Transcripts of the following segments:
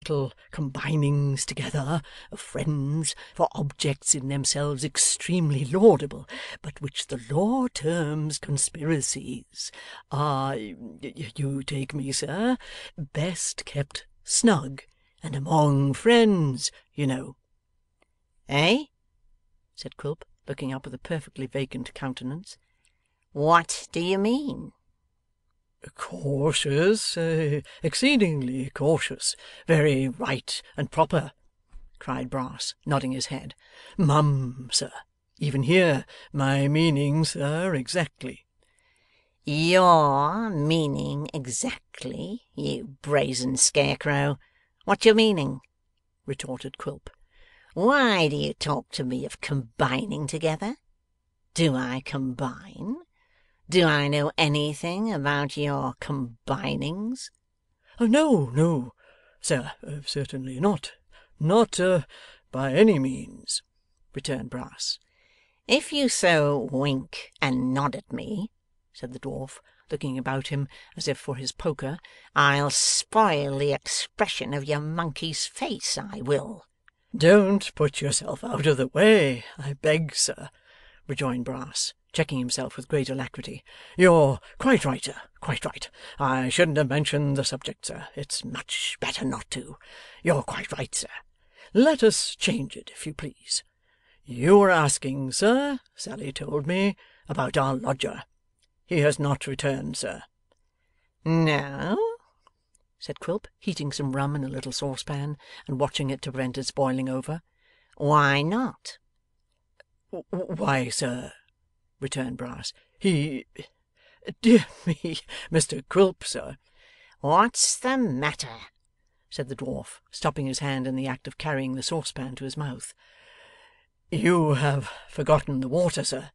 accidental combinings together of friends for objects in themselves extremely laudable, but which the law terms conspiracies, are, you take me, sir, best kept snug and among friends, you know.' 'Eh?' said Quilp, looking up with a perfectly vacant countenance. 'What do you mean?' 'Cautious, exceedingly cautious. Very right and proper,' cried Brass, nodding his head. 'Mum, sir. Even here, my meaning, sir, exactly.' 'Your meaning exactly, you brazen scarecrow? What's your meaning?' retorted Quilp. 'Why do you talk to me of combining together? Do I combine? Do I know anything about your combinings?' 'No, sir, certainly not. Not by any means,' returned Brass. 'If you so wink and nod at me,' said the dwarf, looking about him as if for his poker, 'I'll spoil the expression of your monkey's face, I will.' 'Don't put yourself out of the way, I beg, sir,' rejoined Brass, checking himself with great alacrity. 'You're quite right, sir, quite right. I shouldn't have mentioned the subject, sir. It's much better not to. You're quite right, sir. Let us change it, if you please. You were asking, sir, Sally told me, about our lodger. He has not returned, sir.' 'No?' said Quilp, heating some rum in a little saucepan, and watching it to prevent its boiling over. 'Why not?' 'Why, sir,' returned Brass, 'he dear me, Mr Quilp, sir.' 'What's the matter?' said the dwarf, stopping his hand in the act of carrying the saucepan to his mouth. 'You have forgotten the water, sir,'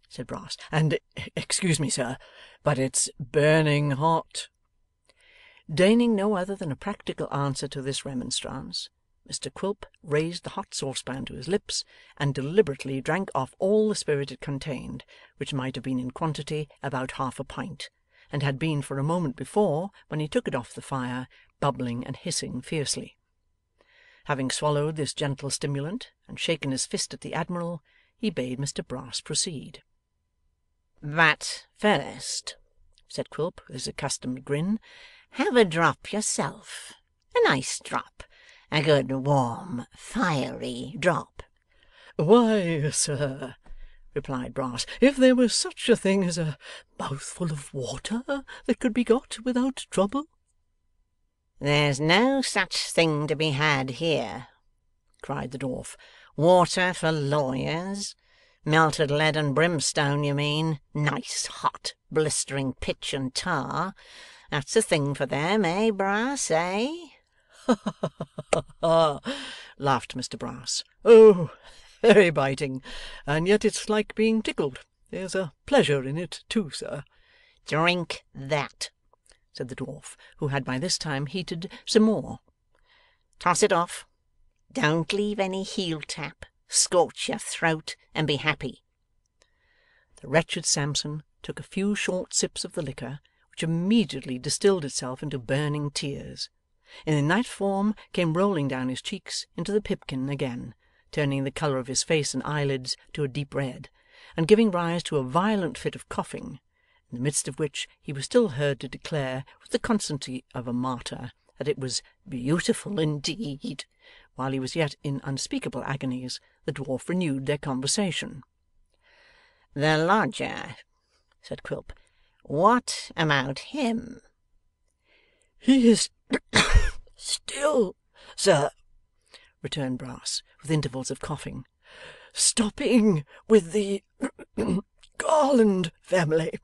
said Brass, 'and excuse me, sir, but it's burning hot.' Deigning no other than a practical answer to this remonstrance, Mr Quilp raised the hot saucepan to his lips, and deliberately drank off all the spirit it contained, which might have been in quantity about half a pint, and had been for a moment before, when he took it off the fire, bubbling and hissing fiercely. Having swallowed this gentle stimulant, and shaken his fist at the admiral, he bade Mr Brass proceed. 'But first,' said Quilp with his accustomed grin, 'have a drop yourself. A nice drop. A good warm fiery drop.' 'Why, sir,' replied Brass, 'if there was such a thing as a mouthful of water that could be got without trouble.' 'There's no such thing to be had here,' cried the dwarf. 'Water for lawyers? Melted lead and brimstone, you mean? Nice hot blistering pitch and tar? That's the thing for them, eh, Brass, eh?' 'Ha ha ha!' laughed Mr Brass. 'Oh, very biting, and yet it's like being tickled. There's a pleasure in it too, sir.' 'Drink that,' said the dwarf, who had by this time heated some more. 'Toss it off. Don't leave any heel tap. Scorch your throat, and be happy.' The wretched Sampson took a few short sips of the liquor, which immediately distilled itself into burning tears, and in that form came rolling down his cheeks into the pipkin again, turning the colour of his face and eyelids to a deep red, and giving rise to a violent fit of coughing, in the midst of which he was still heard to declare, with the constancy of a martyr, that it was 'beautiful indeed.' While he was yet in unspeakable agonies, the dwarf renewed their conversation. 'The lodger,' said Quilp. 'What about him?' 'He is still, sir,' returned Brass, with intervals of coughing, 'stopping with the Garland family.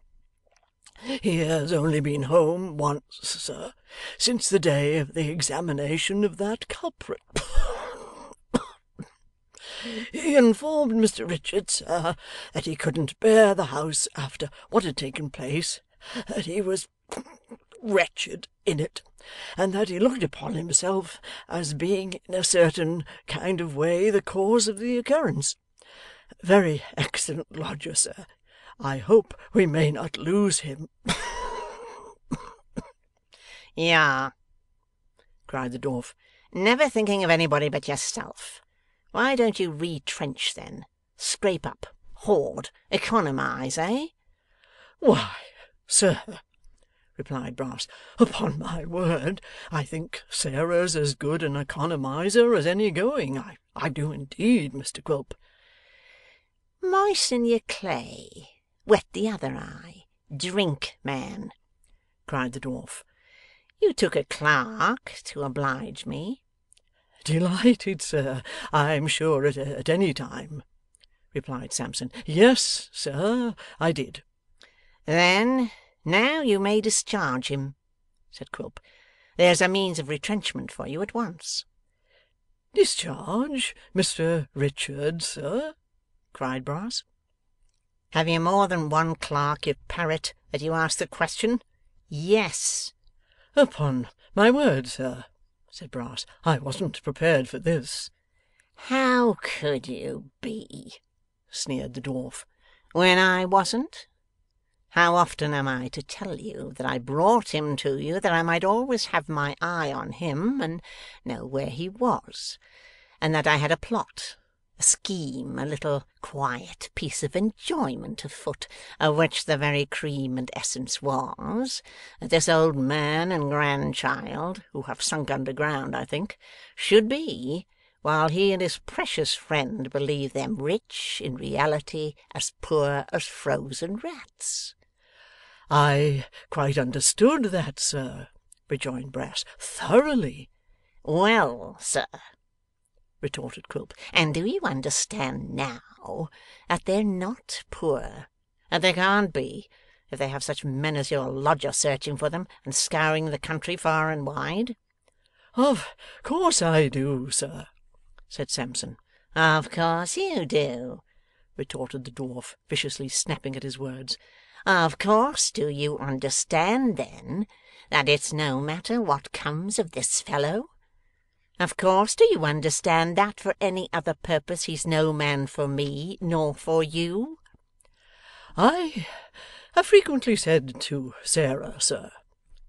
He has only been home once, sir, since the day of the examination of that culprit. He informed Mr Richard, sir, that he couldn't bear the house after what had taken place, that he was wretched in it, and that he looked upon himself as being in a certain kind of way the cause of the occurrence. Very excellent lodger, sir. I hope we may not lose him.' 'Ya!' cried the dwarf. 'Never thinking of anybody but yourself. Why don't you retrench then? Scrape up, hoard, economise, eh?' 'Why, sir,' replied Brass, 'upon my word, I think Sarah's as good an economizer as any going. I do indeed, Mr Quilp.' 'Moisten your clay, wet the other eye, drink, man!' cried the dwarf. 'You took a clerk to oblige me.' 'Delighted, sir, I'm sure at any time,' replied Sampson. 'Yes, sir, I did.' 'Then now you may discharge him,' said Quilp. 'There's a means of retrenchment for you at once.' 'Discharge Mr Richard, sir?' cried Brass. 'Have you more than one clerk, you parrot, that you ask the question? Yes.' 'Upon my word, sir,' said Brass, 'I wasn't prepared for this.' 'How could you be?' sneered the dwarf, 'when I wasn't? How often am I to tell you that I brought him to you that I might always have my eye on him and know where he was, and that I had a plot, a scheme, a little quiet piece of enjoyment afoot, of which the very cream and essence was, that this old man and grandchild, who have sunk underground, I think, should be, while he and his precious friend believe them rich, in reality as poor as frozen rats?' 'I quite understood that, sir,' rejoined Brass, 'thoroughly.' 'Well, sir,' retorted Quilp, 'and do you understand now that they're not poor, that they can't be, if they have such men as your lodger searching for them, and scouring the country far and wide?' 'Of course I do, sir,' said Sampson. 'Of course you do,' retorted the dwarf, viciously snapping at his words. 'Of course do you understand, then, that it's no matter what comes of this fellow? Of course do you understand that for any other purpose he's no man for me, nor for you?' 'I have frequently said to Sarah, sir,'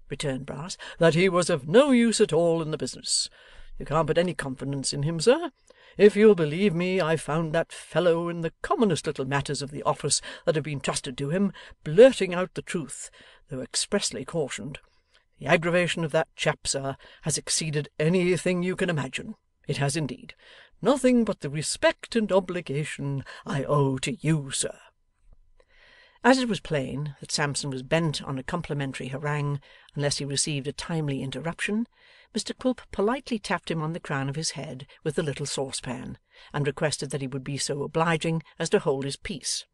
returned Brass, 'that he was of no use at all in the business. You can't put any confidence in him, sir. If you'll believe me, I found that fellow, in the commonest little matters of the office that have been trusted to him, blurting out the truth, though expressly cautioned. The aggravation of that chap, sir, has exceeded anything you can imagine. It has indeed. Nothing but the respect and obligation I owe to you, sir.' As it was plain that Sampson was bent on a complimentary harangue unless he received a timely interruption, Mr Quilp politely tapped him on the crown of his head with the little saucepan, and requested that he would be so obliging as to hold his peace.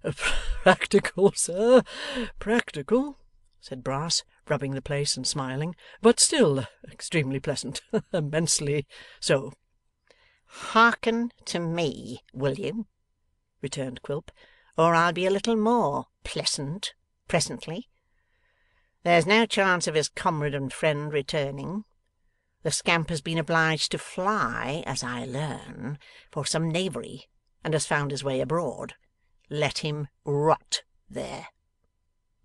'Practical, sir, practical,' said Brass, rubbing the place and smiling, 'but still extremely pleasant. Immensely so.' 'Hearken to me, will you?' returned Quilp, 'or I'll be a little more pleasant presently. There's no chance of his comrade and friend returning. The scamp has been obliged to fly, as I learn, for some knavery, and has found his way abroad. Let him rot there.'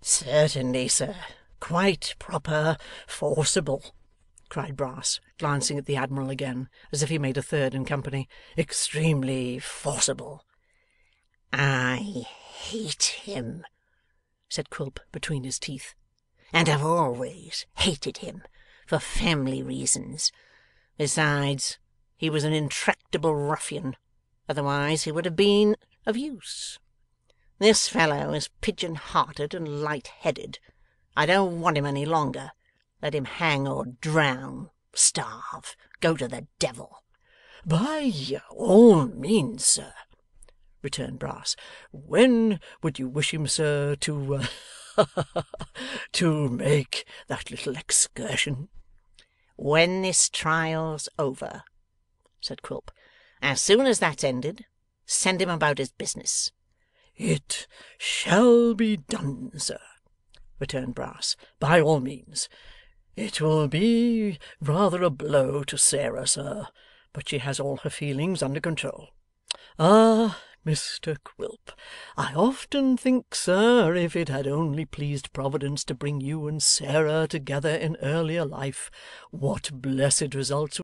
'Certainly, sir. Quite proper, forcible,' cried Brass, glancing at the Admiral again, as if he made a third in company. 'Extremely forcible.' 'I hate him,' said Quilp between his teeth, 'and have always hated him, for family reasons. Besides, he was an intractable ruffian, otherwise he would have been of use. This fellow is pigeon-hearted and light-headed. I don't want him any longer. Let him hang or drown, starve, go to the devil.' 'By all means, sir,' returned Brass. 'When would you wish him, sir, to to make that little excursion?' 'When this trial's over,' said Quilp. 'As soon as that's ended, send him about his business.' 'It shall be done, sir,' returned Brass, 'by all means. It will be rather a blow to Sarah, sir, but she has all her feelings under control. Ah! Mr Quilp. I often think, sir, if it had only pleased Providence to bring you and Sarah together in earlier life, what blessed results